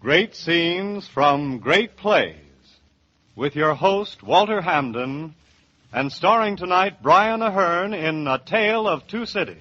Great Scenes from Great Plays, with your host, Walter Hamden, and starring tonight Brian Ahern in A Tale of Two Cities.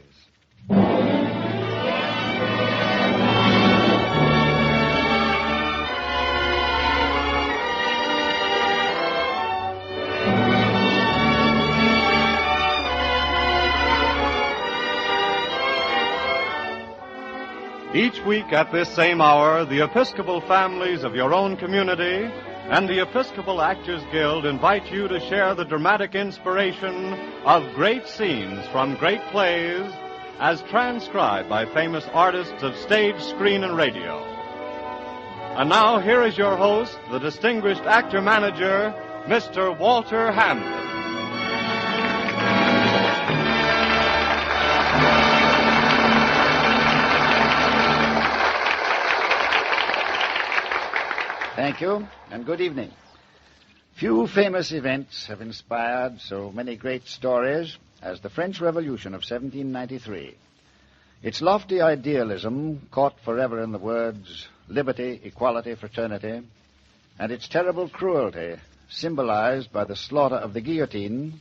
Each week at this same hour, the Episcopal families of your own community and the Episcopal Actors Guild invite you to share the dramatic inspiration of great scenes from great plays as transcribed by famous artists of stage, screen, and radio. And now, here is your host, the distinguished actor-manager, Mr. Walter Hamden. Thank you, and good evening. Few famous events have inspired so many great stories as the French Revolution of 1793. Its lofty idealism, caught forever in the words liberty, equality, fraternity, and its terrible cruelty, symbolized by the slaughter of the guillotine,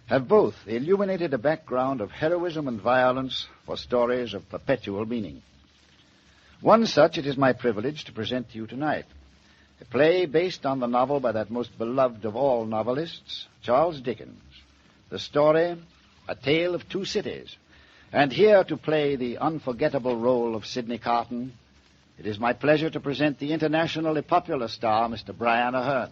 have both illuminated a background of heroism and violence for stories of perpetual meaning. One such it is my privilege to present to you tonight. A play based on the novel by that most beloved of all novelists, Charles Dickens. The story, A Tale of Two Cities. And here to play the unforgettable role of Sidney Carton, it is my pleasure to present the internationally popular star, Mr. Brian Ahern.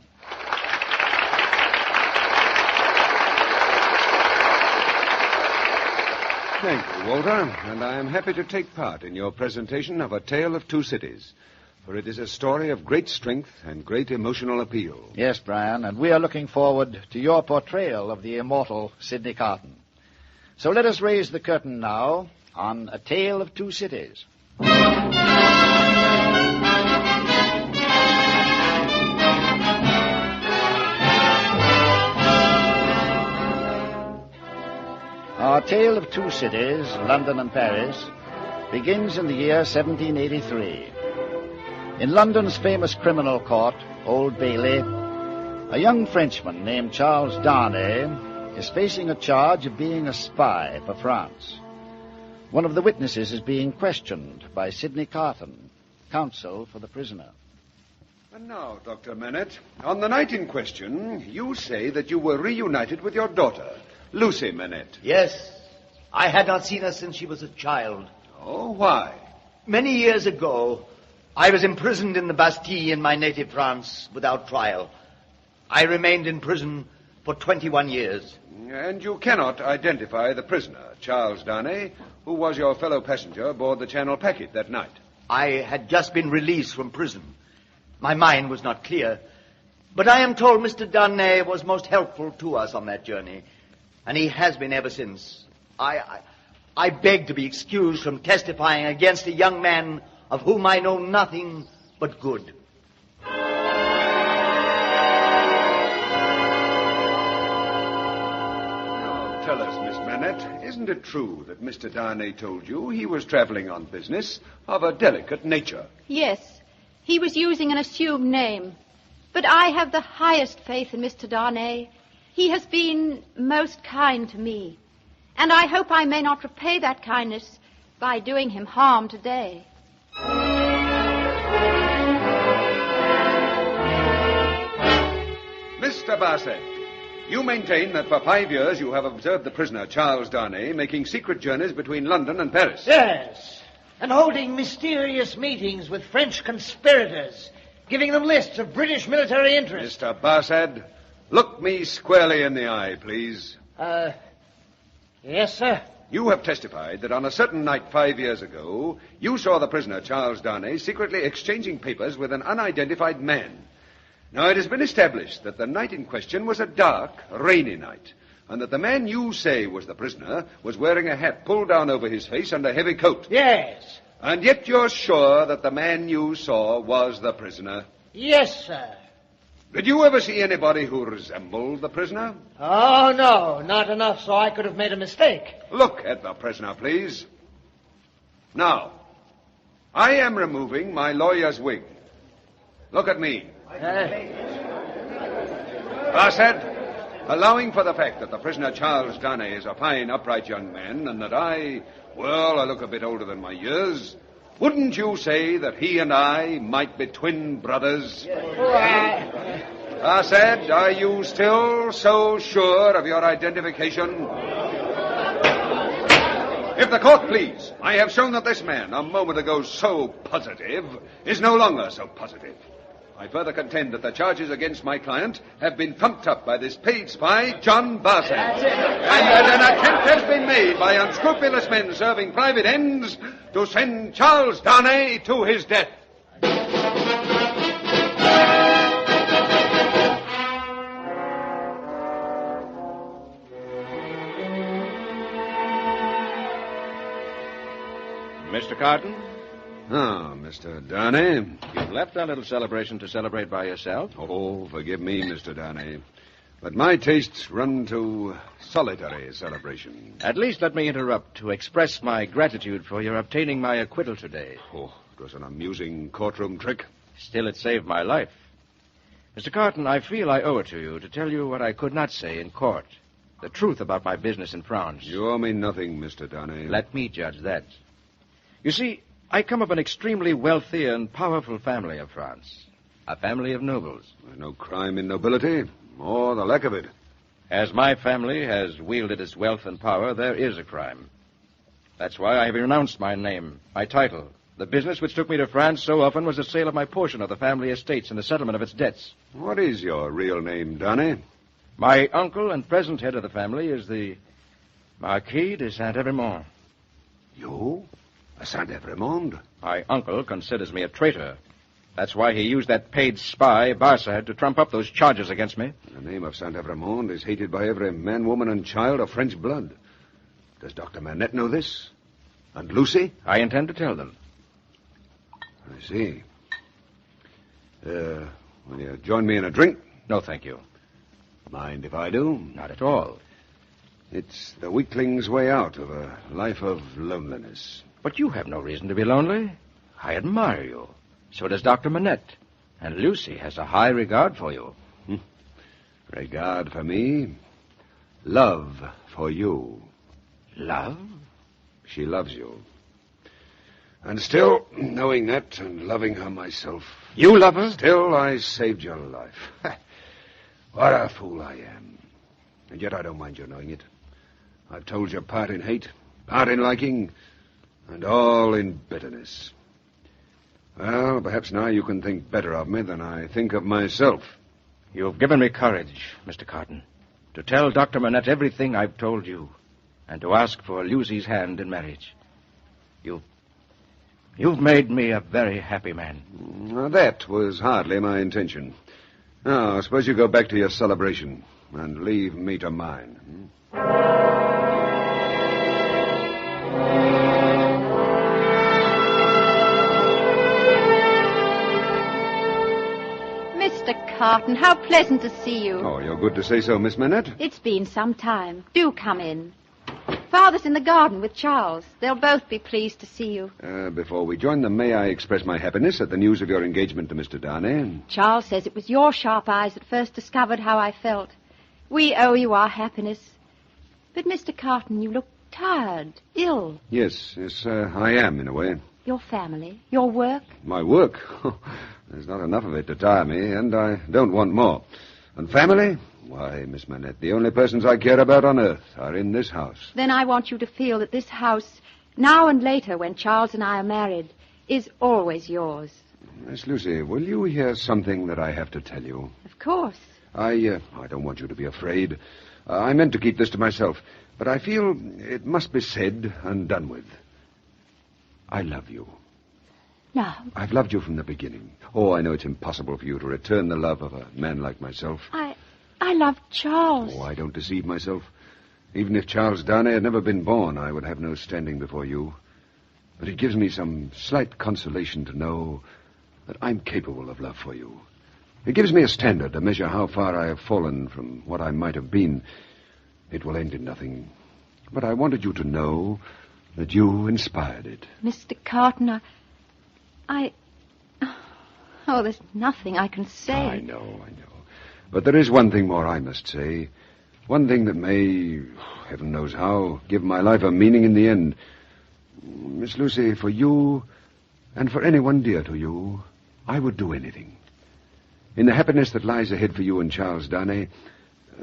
Thank you, Walter, and I am happy to take part in your presentation of A Tale of Two Cities. For it is a story of great strength and great emotional appeal. Yes, Brian, and we are looking forward to your portrayal of the immortal Sidney Carton. So let us raise the curtain now on A Tale of Two Cities. Our tale of two cities, London and Paris, begins in the year 1783. In London's famous criminal court, Old Bailey, a young Frenchman named Charles Darnay is facing a charge of being a spy for France. One of the witnesses is being questioned by Sidney Carton, counsel for the prisoner. And now, Dr. Manette, on the night in question, you say that you were reunited with your daughter, Lucy Manette. Yes. I had not seen her since she was a child. Oh, why? Many years ago, I was imprisoned in the Bastille in my native France without trial. I remained in prison for 21 years. And you cannot identify the prisoner, Charles Darnay, who was your fellow passenger aboard the Channel packet that night. I had just been released from prison. My mind was not clear. But I am told Mr. Darnay was most helpful to us on that journey. And he has been ever since. I beg to be excused from testifying against a young man of whom I know nothing but good. Now, tell us, Miss Manette, isn't it true that Mr. Darnay told you he was traveling on business of a delicate nature? Yes, he was using an assumed name. But I have the highest faith in Mr. Darnay. He has been most kind to me. And I hope I may not repay that kindness by doing him harm today. Mr. Barsett, you maintain that for 5 years you have observed the prisoner, Charles Darnay, making secret journeys between London and Paris. Yes, and holding mysterious meetings with French conspirators, giving them lists of British military interests. Mr. Barsett, look me squarely in the eye, please. Yes, sir. You have testified that on a certain night 5 years ago, you saw the prisoner, Charles Darnay, secretly exchanging papers with an unidentified man. Now, it has been established that the night in question was a dark, rainy night, and that the man you say was the prisoner was wearing a hat pulled down over his face and a heavy coat. Yes. And yet you're sure that the man you saw was the prisoner? Yes, sir. Did you ever see anybody who resembled the prisoner? Oh, no, not enough so I could have made a mistake. Look at the prisoner, please. Now, I am removing my lawyer's wig. Look at me. Bassett, allowing for the fact that the prisoner Charles Darnay is a fine, upright young man, and that I look a bit older than my years, wouldn't you say that he and I might be twin brothers? Bassett, are you still so sure of your identification? If the court please, I have shown that this man, a moment ago so positive, is no longer so positive. I further contend that the charges against my client have been trumped up by this paid spy, John Bassett. And that an attempt has been made by unscrupulous men serving private ends to send Charles Darnay to his death. Mr. Carton? Ah, Mr. Darnay. You've left our little celebration to celebrate by yourself. Oh, forgive me, Mr. Darnay. But my tastes run to solitary celebration. At least let me interrupt to express my gratitude for your obtaining my acquittal today. Oh, it was an amusing courtroom trick. Still, it saved my life. Mr. Carton, I feel I owe it to you to tell you what I could not say in court. The truth about my business in France. You owe me nothing, Mr. Darnay. Let me judge that. You see, I come of an extremely wealthy and powerful family of France. A family of nobles. There's no crime in nobility, or the lack of it. As my family has wielded its wealth and power, there is a crime. That's why I have renounced my name, my title. The business which took me to France so often was the sale of my portion of the family estates and the settlement of its debts. What is your real name, Darnay? My uncle and present head of the family is the Marquis de Saint-Evremont. You? A Saint-Evremont? My uncle considers me a traitor. That's why he used that paid spy, Barsad, to trump up those charges against me. The name of Saint-Evremont is hated by every man, woman, and child of French blood. Does Dr. Manette know this? And Lucy? I intend to tell them. I see. Will you join me in a drink? No, thank you. Mind if I do? Not at all. It's the weakling's way out of a life of loneliness. But you have no reason to be lonely. I admire you. So does Dr. Manette. And Lucy has a high regard for you. Regard for me? Love for you. Love? She loves you. And still, knowing that and loving her myself... You love her? Still, I saved your life. What a fool I am. And yet I don't mind your knowing it. I've told you part in hate, part in liking, and all in bitterness. Well, perhaps now you can think better of me than I think of myself. You've given me courage, Mr. Carton, to tell Dr. Manette everything I've told you, and to ask for Lucy's hand in marriage. You've made me a very happy man. Now, that was hardly my intention. Now, I suppose you go back to your celebration and leave me to mine. Mr. Carton, how pleasant to see you. Oh, you're good to say so, Miss Manette. It's been some time. Do come in. Father's in the garden with Charles. They'll both be pleased to see you. Before we join them, may I express my happiness at the news of your engagement to Mr. Darnay? Charles says it was your sharp eyes that first discovered how I felt. We owe you our happiness. But, Mr. Carton, you look tired, ill. Yes, I am, in a way. Your family, your work. My work? There's not enough of it to tire me, and I don't want more. And family? Why, Miss Manette, the only persons I care about on earth are in this house. Then I want you to feel that this house, now and later when Charles and I are married, is always yours. Miss Lucy, will you hear something that I have to tell you? Of course. I don't want you to be afraid. I meant to keep this to myself, but I feel it must be said and done with. I love you. No. I've loved you from the beginning. Oh, I know it's impossible for you to return the love of a man like myself. I love Charles. Oh, I don't deceive myself. Even if Charles Darnay had never been born, I would have no standing before you. But it gives me some slight consolation to know that I'm capable of love for you. It gives me a standard to measure how far I have fallen from what I might have been. It will end in nothing. But I wanted you to know that you inspired it. Mr. Carton, Oh, there's nothing I can say. I know. But there is one thing more I must say. One thing that may, heaven knows how, give my life a meaning in the end. Miss Lucy, for you, and for anyone dear to you, I would do anything. In the happiness that lies ahead for you and Charles Darnay,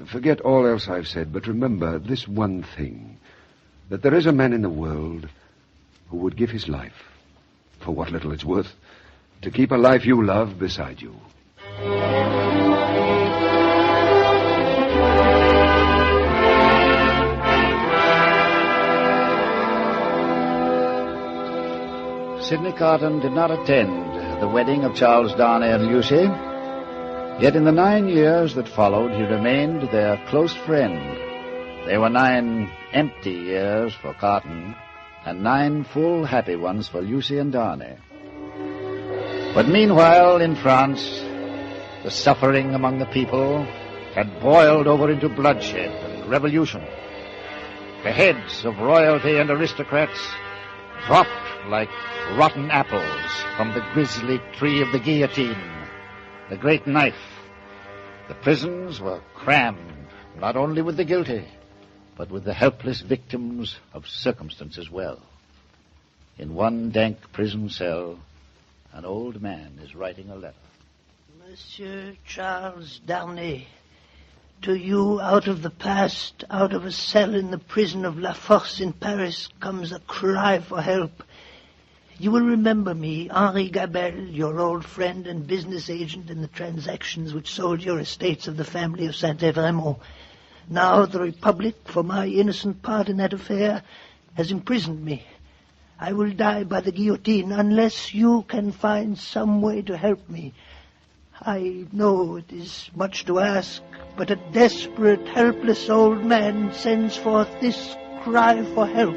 forget all else I've said, but remember this one thing, that there is a man in the world who would give his life, for what little it's worth, to keep a life you love beside you. Sidney Carton did not attend the wedding of Charles Darnay and Lucy, yet in the 9 years that followed, he remained their close friend. They were 9 empty years for Carton, and 9 full, happy ones for Lucy and Darnay. But meanwhile, in France, the suffering among the people had boiled over into bloodshed and revolution. The heads of royalty and aristocrats dropped like rotten apples from the grisly tree of the guillotine, the great knife. The prisons were crammed, not only with the guilty, but with the helpless victims of circumstance as well. In one dank prison cell, an old man is writing a letter. Monsieur Charles Darnay, to you out of the past, out of a cell in the prison of La Force in Paris, comes a cry for help. You will remember me, Henri Gabelle, your old friend and business agent in the transactions which sold your estates of the family of Saint-Evremont. Now the Republic, for my innocent part in that affair, has imprisoned me. I will die by the guillotine unless you can find some way to help me. I know it is much to ask, but a desperate, helpless old man sends forth this cry for help.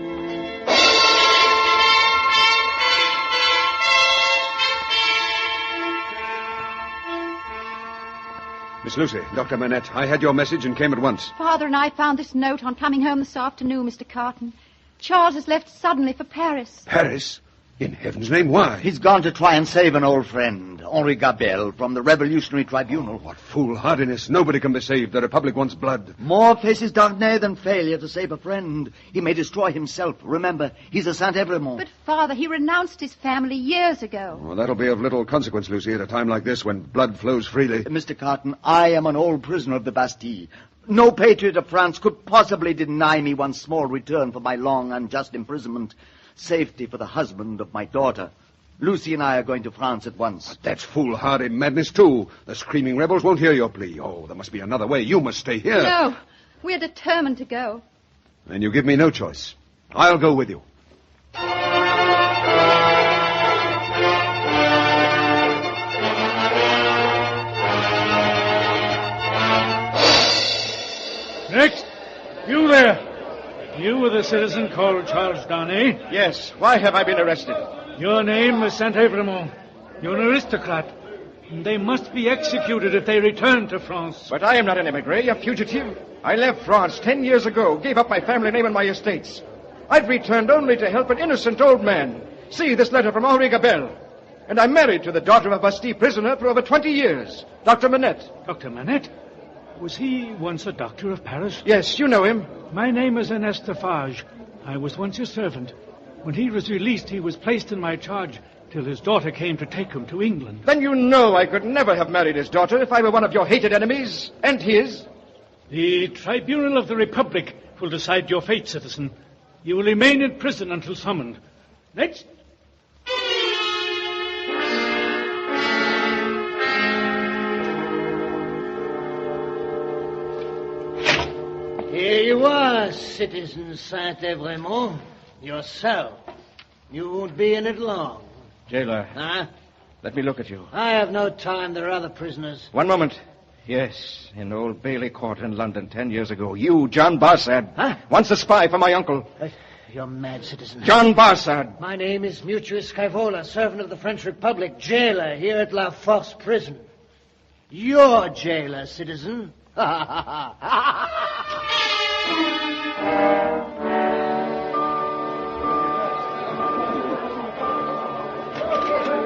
Miss Lucy, Dr. Manette, I had your message and came at once. Father and I found this note on coming home this afternoon, Mr. Carton. Charles has left suddenly for Paris. Paris? In heaven's name, why? He's gone to try and save an old friend, Henri Gabelle, from the Revolutionary Tribunal. What foolhardiness. Nobody can be saved. The Republic wants blood. More faces Darnay than failure to save a friend. He may destroy himself. Remember, he's a Saint-Evremont. But, Father, he renounced his family years ago. Well, that'll be of little consequence, Lucy, at a time like this when blood flows freely. Mr. Carton, I am an old prisoner of the Bastille. No patriot of France could possibly deny me one small return for my long, unjust imprisonment. Safety for the husband of my daughter. Lucy and I are going to France at once. But that's foolhardy madness, too. The screaming rebels won't hear your plea. Oh, there must be another way. You must stay here. No, we're determined to go. Then you give me no choice. I'll go with you. Next, you there. You were the citizen called Charles Darnay? Yes. Why have I been arrested? Your name is Saint-Evremont. You're an aristocrat. And they must be executed if they return to France. But I am not an emigre, a fugitive. I left France 10 years ago, gave up my family name and my estates. I've returned only to help an innocent old man. See this letter from Henri Gabelle. And I'm married to the daughter of a Bastille prisoner for over 20 years, Dr. Manette. Dr. Manette? Was he once a doctor of Paris? Yes, you know him. My name is Ernest Defarge. I was once his servant. When he was released, he was placed in my charge till his daughter came to take him to England. Then you know I could never have married his daughter if I were one of your hated enemies, and his. The Tribunal of the Republic will decide your fate, citizen. You will remain in prison until summoned. Next. Here you are, citizen Saint-Evremont. Your cell. You won't be in it long. Jailer, Huh? let me look at you. I have no time. There are other prisoners. One moment. Yes, in Old Bailey Court in London 10 years ago. You, John Barsad. Huh? Once a spy for my uncle. You're mad, citizen. John Barsad. My name is Mutuus Scaevola, servant of the French Republic, jailer here at La Force prison. You're jailer, citizen.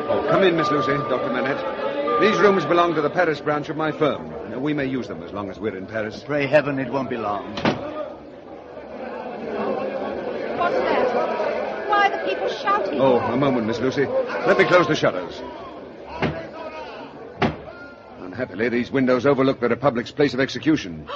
Oh, come in, Miss Lucy, Dr. Manette. These rooms belong to the Paris branch of my firm. We may use them as long as we're in Paris. Pray heaven it won't be long. What's that? Why are the people shouting? Oh, a moment, Miss Lucy. Let me close the shutters. Unhappily, these windows overlook the Republic's place of execution.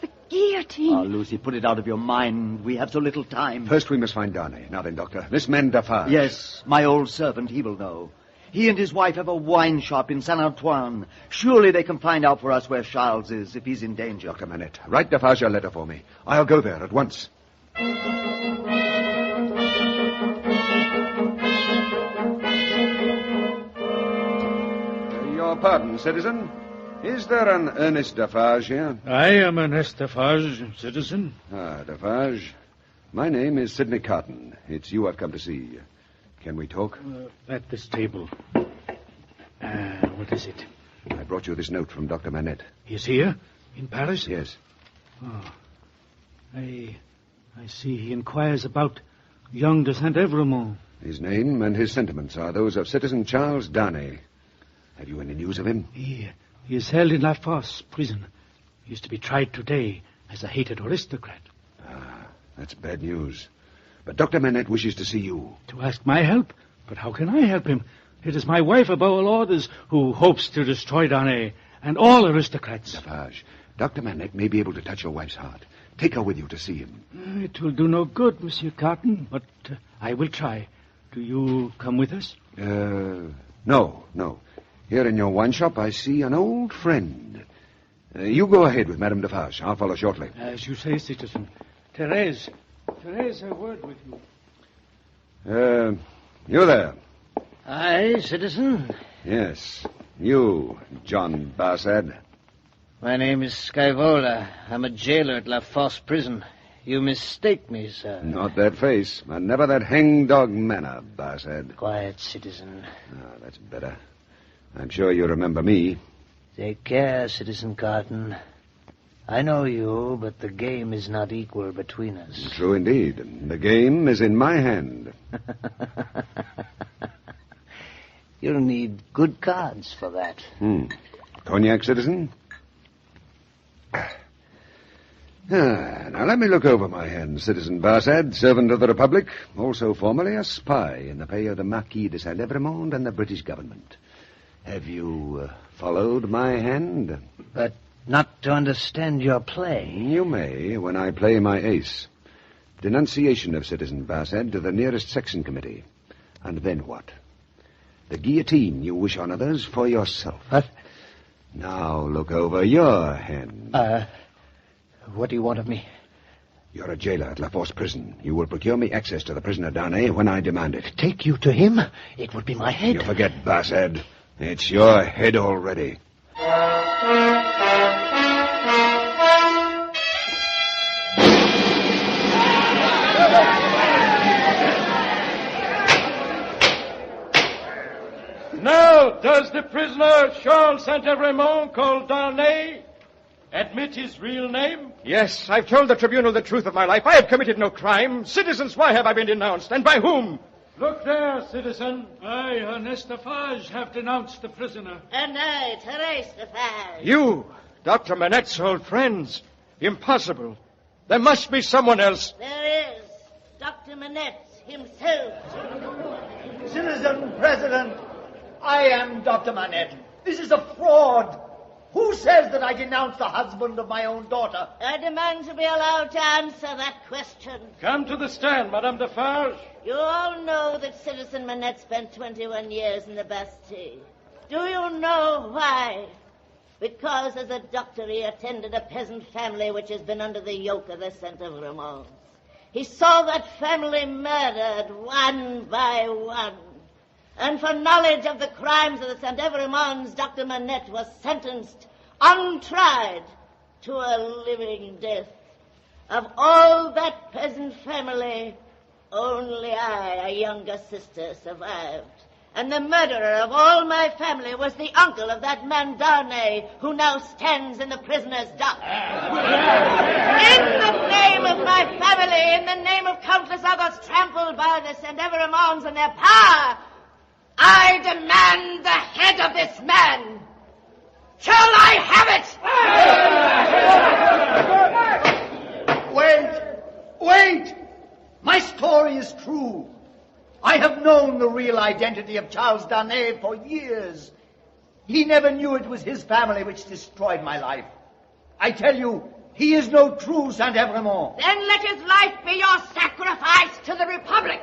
The guillotine. Oh, Lucy, put it out of your mind. We have so little time. First, we must find Darnay. Now then, Doctor. This man Defarge. Yes, my old servant. He will know. He and his wife have a wine shop in Saint-Antoine. Surely they can find out for us where Charles is if he's in danger. Dr. Manette, write Defarge a letter for me. I'll go there at once. Your pardon, citizen. Is there an Ernest Defarge here? I am Ernest Defarge, citizen. Ah, Defarge. My name is Sidney Carton. It's you I've come to see. Can we talk? At this table. What is it? I brought you this note from Dr. Manette. He's here? In Paris? Yes. Oh. I see he inquires about young de Saint-Evremont. His name and his sentiments are those of citizen Charles Darnay. Have you any news of him? He is held in La Fosse prison. He is to be tried today as a hated aristocrat. Ah, that's bad news. But Dr. Manette wishes to see you. To ask my help? But how can I help him? It is my wife above all orders who hopes to destroy Darnay and all aristocrats. Defarge, Dr. Manette may be able to touch your wife's heart. Take her with you to see him. It will do no good, Monsieur Carton, but I will try. Do you come with us? No. Here in your wine shop, I see an old friend. You go ahead with Madame Defarge. I'll follow shortly. As you say, citizen. Therese, a word with you. You there? Aye, citizen. Yes, you, John Barsad. My name is Skyvola. I'm a jailer at La Fosse prison. You mistake me, sir. Not that face, and never that hangdog manner, Barsad. Quiet, citizen. Ah, that's better. I'm sure you remember me. Take care, Citizen Carton. I know you, but the game is not equal between us. True indeed. The game is in my hand. You'll need good cards for that. Cognac, citizen? Now, let me look over my hand, Citizen Barsad, servant of the Republic, also formerly a spy in the pay of the Marquis de Saint-Evremont and the British government. Have you followed my hand? But not to understand your play. You may, when I play my ace. Denunciation of Citizen Barsad to the nearest section committee. And then what? The guillotine you wish on others for yourself. What? Now look over your hand. What do you want of me? You're a jailer at La Fosse prison. You will procure me access to the prisoner Darnay when I demand it. Take you to him? It would be my head. You forget, Barsad. It's your head already. Now, does the prisoner Charles Saint-Evremont, called Darnay, admit his real name? Yes, I've told the tribunal the truth of my life. I have committed no crime. Citizens, why have I been denounced? And by whom? Look there, citizen. I, Ernest Defarge, have denounced the prisoner. And I, Therese Defarge. You, Dr. Manette's old friends. Impossible. There must be someone else. There is. Dr. Manette himself. Citizen President, I am Dr. Manette. This is a fraud. Who says that I denounced the husband of my own daughter? I demand to be allowed to answer that question. Come to the stand, Madame Defarge. You all know that Citizen Manette spent 21 years in the Bastille. Do you know why? Because as a doctor he attended a peasant family which has been under the yoke of the Saint-Evremont. He saw that family murdered one by one. And for knowledge of the crimes of the Saint-Evremonts, Dr. Manette was sentenced, untried, to a living death. Of all that peasant family, only I, a younger sister, survived. And the murderer of all my family was the uncle of that man Darnay, who now stands in the prisoner's dock. In the name of my family, in the name of countless others trampled by the Saint-Evremonts and their power, I demand the head of this man. Shall I have it? Wait! My story is true. I have known the real identity of Charles Darnay for years. He never knew it was his family which destroyed my life. I tell you, he is no true Saint-Evremont. Then let his life be your sacrifice to the Republic.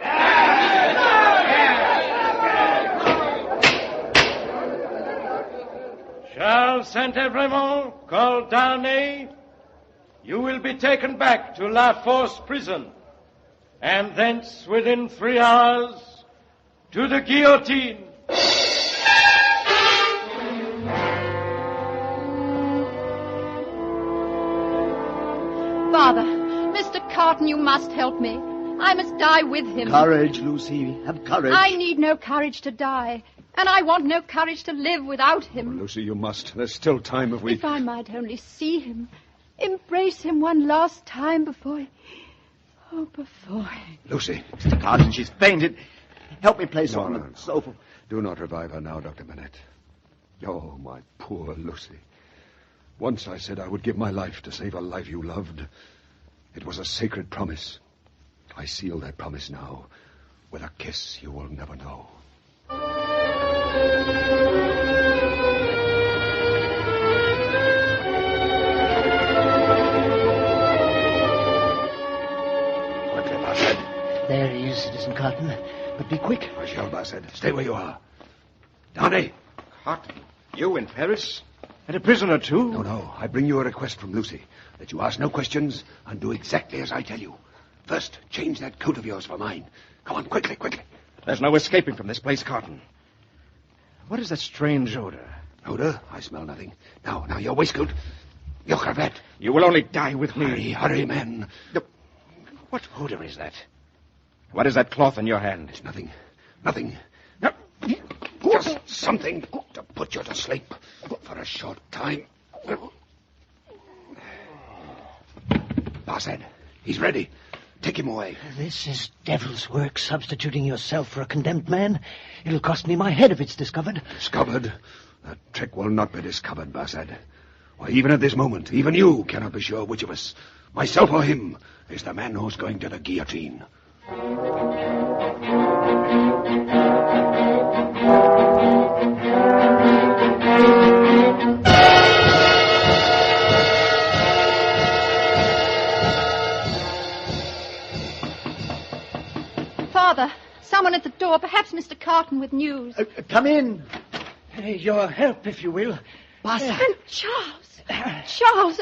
Charles Saint-Evremont, called Darnay, you will be taken back to La Force prison, and thence within 3 hours to the guillotine. Father, Mr. Carton, you must help me. I must die with him. Courage, Lucy. Have courage. I need no courage to die, and I want no courage to live without him. Oh, Lucy, you must. There's still time if we... If I might only see him, embrace him one last time before... Oh, before... Lucy. Mr. Carton, she's fainted. Help me place her on the sofa. Do not revive her now, Dr. Manette. Oh, my poor Lucy. Once I said I would give my life to save a life you loved. It was a sacred promise. I seal that promise now with a kiss you will never know. Quickly, Bassett. There he is, Citizen Carton. But be quick. I shall, Bassett. Stay where you are. Darnay. Carton, you in Paris? And a prisoner, too? No. I bring you a request from Lucy, that you ask no questions and do exactly as I tell you. First, change that coat of yours for mine. Come on, quickly. There's no escaping from this place, Carton. What is that strange odor? Odor? I smell nothing. Now, your waistcoat. Your cravat. You will only die with me. Hurry, man. What odor is that? What is that cloth in your hand? It's nothing. No. Just something to put you to sleep for a short time. Bassett, he's ready. Take him away. This is devil's work, substituting yourself for a condemned man. It'll cost me my head if it's discovered. Discovered? That trick will not be discovered, Bassett. Why, even at this moment, even you cannot be sure which of us, myself or him, is the man who's going to the guillotine. Father, someone at the door, perhaps Mr. Carton with news. Come in. Your help, if you will. Bassett. And Charles,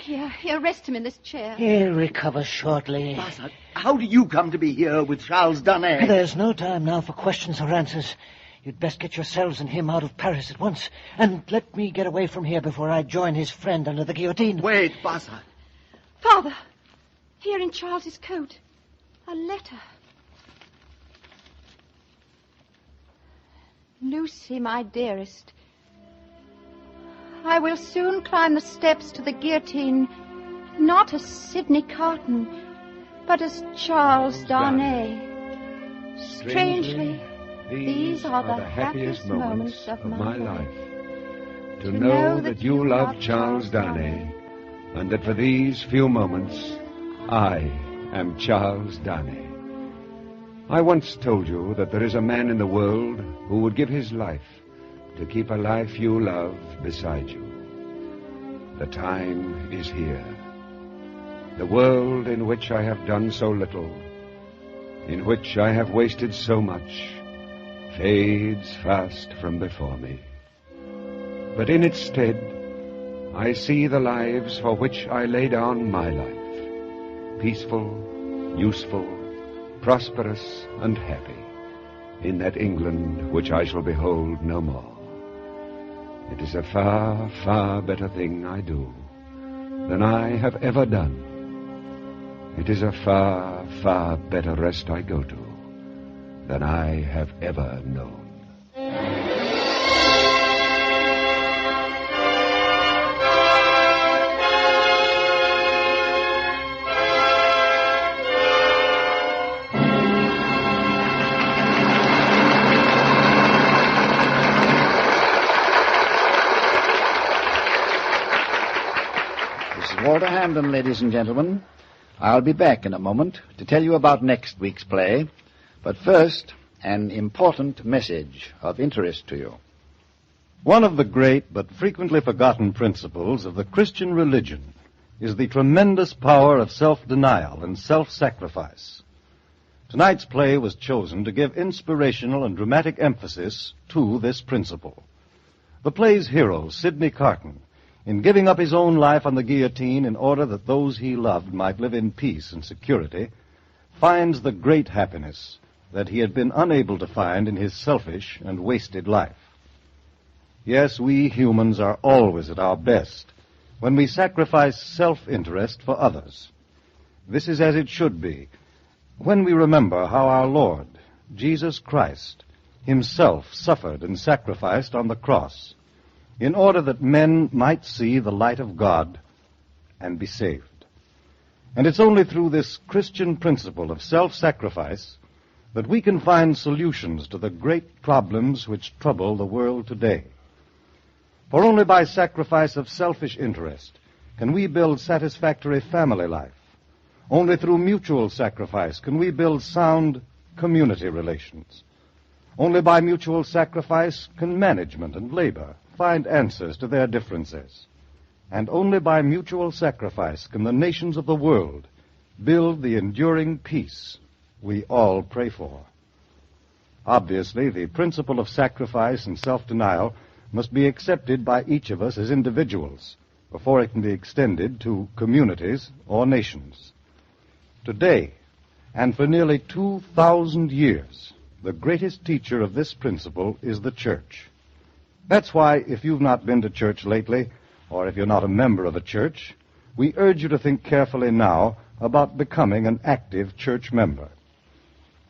here, rest him in this chair. He'll recover shortly. Bassett, how do you come to be here with Charles Darnay? There's no time now for questions or answers. You'd best get yourselves and him out of Paris at once. And let me get away from here before I join his friend under the guillotine. Wait, Bassett. Father, here in Charles's coat, a letter. Lucy, my dearest, I will soon climb the steps to the guillotine, not as Sidney Carton, but as Charles Darnay. Strangely, these are the happiest moments of my life. To know that you love Charles Darnay, and that for these few moments, I am Charles Darnay. I once told you that there is a man in the world who would give his life to keep a life you love beside you. The time is here. The world in which I have done so little, in which I have wasted so much, fades fast from before me. But in its stead, I see the lives for which I lay down my life, peaceful, useful, prosperous and happy, in that England which I shall behold no more. It is a far, far better thing I do than I have ever done. It is a far, far better rest I go to than I have ever known. Walter Hamden, ladies and gentlemen. I'll be back in a moment to tell you about next week's play. But first, an important message of interest to you. One of the great but frequently forgotten principles of the Christian religion is the tremendous power of self-denial and self-sacrifice. Tonight's play was chosen to give inspirational and dramatic emphasis to this principle. The play's hero, Sidney Carton, in giving up his own life on the guillotine in order that those he loved might live in peace and security, finds the great happiness that he had been unable to find in his selfish and wasted life. Yes, we humans are always at our best when we sacrifice self-interest for others. This is as it should be when we remember how our Lord, Jesus Christ, himself suffered and sacrificed on the cross in order that men might see the light of God and be saved. And it's only through this Christian principle of self-sacrifice that we can find solutions to the great problems which trouble the world today. For only by sacrifice of selfish interest can we build satisfactory family life. Only through mutual sacrifice can we build sound community relations. Only by mutual sacrifice can management and labor find answers to their differences. And only by mutual sacrifice can the nations of the world build the enduring peace we all pray for. Obviously, the principle of sacrifice and self-denial must be accepted by each of us as individuals before it can be extended to communities or nations. Today, and for nearly 2,000 years, the greatest teacher of this principle is the church. That's why, if you've not been to church lately, or if you're not a member of a church, we urge you to think carefully now about becoming an active church member.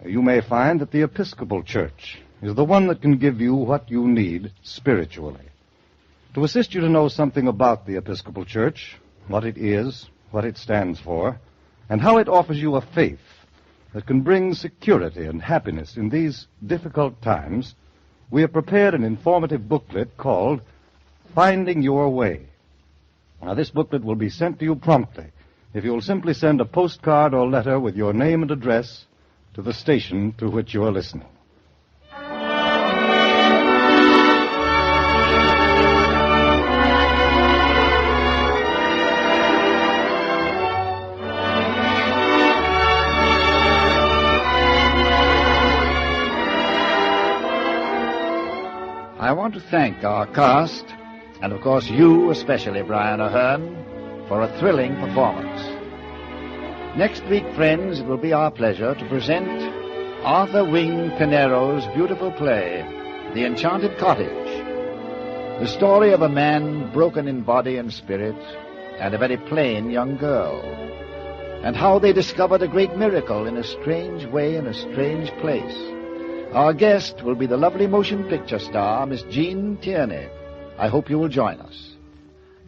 You may find that the Episcopal Church is the one that can give you what you need spiritually. To assist you to know something about the Episcopal Church, what it is, what it stands for, and how it offers you a faith that can bring security and happiness in these difficult times, we have prepared an informative booklet called Finding Your Way. Now, this booklet will be sent to you promptly if you will simply send a postcard or letter with your name and address to the station to which you are listening. I want to thank our cast, and of course you especially, Brian Ahern, for a thrilling performance. Next week, friends, it will be our pleasure to present Arthur Wing Pinero's beautiful play, The Enchanted Cottage, the story of a man broken in body and spirit and a very plain young girl, and how they discovered a great miracle in a strange way in a strange place. Our guest will be the lovely motion picture star, Miss Jean Tierney. I hope you will join us.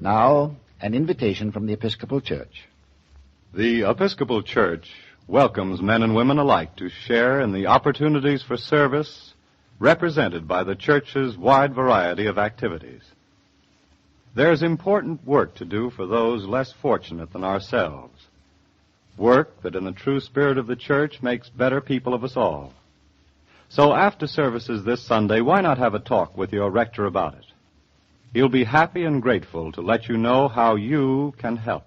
Now, an invitation from the Episcopal Church. The Episcopal Church welcomes men and women alike to share in the opportunities for service represented by the Church's wide variety of activities. There's important work to do for those less fortunate than ourselves. Work that in the true spirit of the Church makes better people of us all. So after services this Sunday, why not have a talk with your rector about it? He'll be happy and grateful to let you know how you can help.